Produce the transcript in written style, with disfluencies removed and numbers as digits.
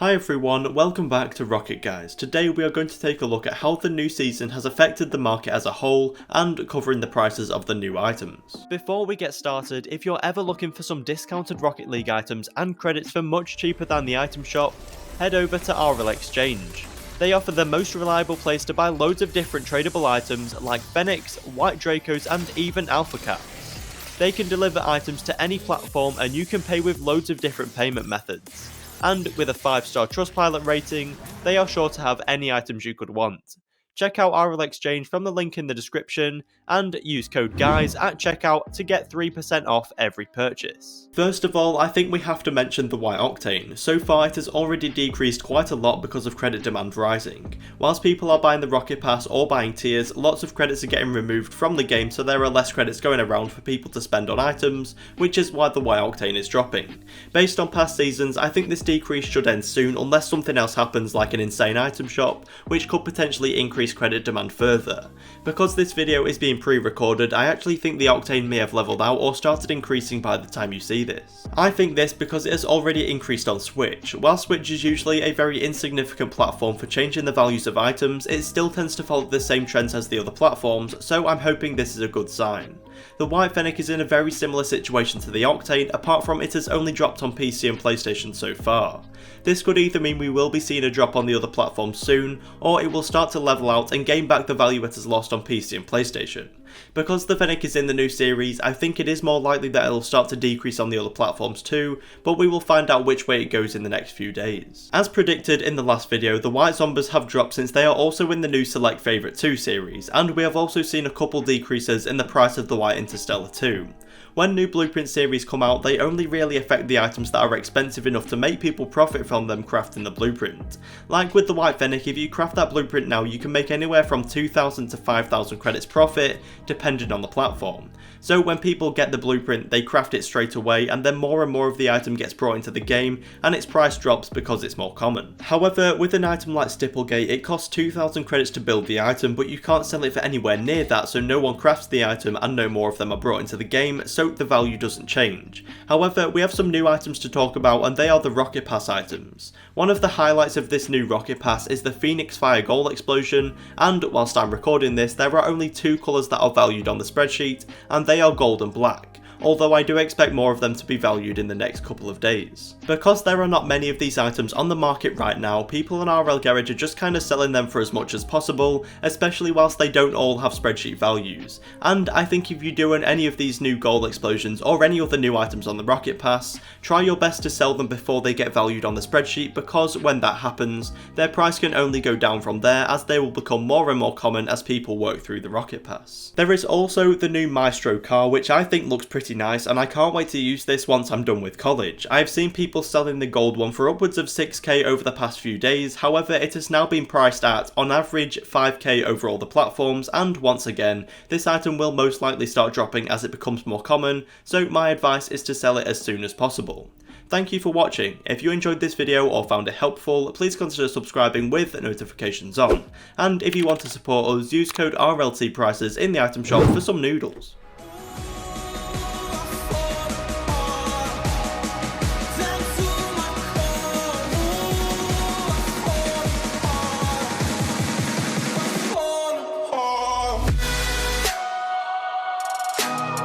Hi everyone, welcome back to Rocket Guys. Today we are going to take a look at how the new season has affected the market as a whole and covering the prices of the new items. Before we get started, if you're ever looking for some discounted Rocket League items and credits for much cheaper than the item shop, head over to RL Exchange. They offer the most reliable place to buy loads of different tradable items like Fenix, White Dracos and even Alpha Caps. They can deliver items to any platform and you can pay with loads of different payment methods. And with a 5-star Trustpilot rating, they are sure to have any items you could want. Check out RL Exchange from the link in the description, and use code GUYS at checkout to get 3% off every purchase. First of all, I think we have to mention the White Octane. So far it has already decreased quite a lot because of credit demand rising. Whilst people are buying the Rocket Pass or buying tiers, lots of credits are getting removed from the game, so there are less credits going around for people to spend on items, which is why the White Octane is dropping. Based on past seasons, I think this decrease should end soon unless something else happens like an insane item shop, which could potentially increase credit demand further. Because this video is being pre-recorded, I actually think the Octane may have leveled out or started increasing by the time you see this. I think this because it has already increased on Switch. While Switch is usually a very insignificant platform for changing the values of items, it still tends to follow the same trends as the other platforms, so I'm hoping this is a good sign. The White Fennec is in a very similar situation to the Octane, apart from it has only dropped on PC and PlayStation so far. This could either mean we will be seeing a drop on the other platforms soon, or it will start to level out and gain back the value it has lost on PC and PlayStation. Because the Fennec is in the new series, I think it is more likely that it will start to decrease on the other platforms too, but we will find out which way it goes in the next few days. As predicted in the last video, the White Zombies have dropped since they are also in the new Select Favourite 2 series, and we have also seen a couple decreases in the price of the White Interstellar 2. When new Blueprint series come out, they only really affect the items that are expensive enough to make people profit from them crafting the blueprint. Like with the White Fennec, if you craft that blueprint now, you can make anywhere from 2,000 to 5,000 credits profit, depending on the platform. So when people get the blueprint, they craft it straight away, and then more and more of the item gets brought into the game, and its price drops because it's more common. However, with an item like Stipplegate, it costs 2,000 credits to build the item, but you can't sell it for anywhere near that, so no one crafts the item and no more of them are brought into the game, so the value doesn't change. However, we have some new items to talk about, and they are the Rocket Pass items. One of the highlights of this new Rocket Pass is the Phoenix Fire Goal Explosion, and whilst I'm recording this, there are only 2 colours that are valued on the spreadsheet, and they are gold and black, although I do expect more of them to be valued in the next couple of days. Because there are not many of these items on the market right now, people on RL Garage are just kind of selling them for as much as possible, especially whilst they don't all have spreadsheet values. And I think if you do on any of these new goal explosions or any other new items on the Rocket Pass, try your best to sell them before they get valued on the spreadsheet, because when that happens, their price can only go down from there as they will become more and more common as people work through the Rocket Pass. There is also the new Maestro car, which I think looks pretty nice, and I can't wait to use this once I'm done with college. I have seen people selling the gold one for upwards of 6k over the past few days, however it has now been priced at, on average, 5k over all the platforms, and once again, this item will most likely start dropping as it becomes more common, so my advice is to sell it as soon as possible. Thank you for watching. If you enjoyed this video or found it helpful, please consider subscribing with notifications on, and if you want to support us, use code RLTprices in the item shop for some noodles.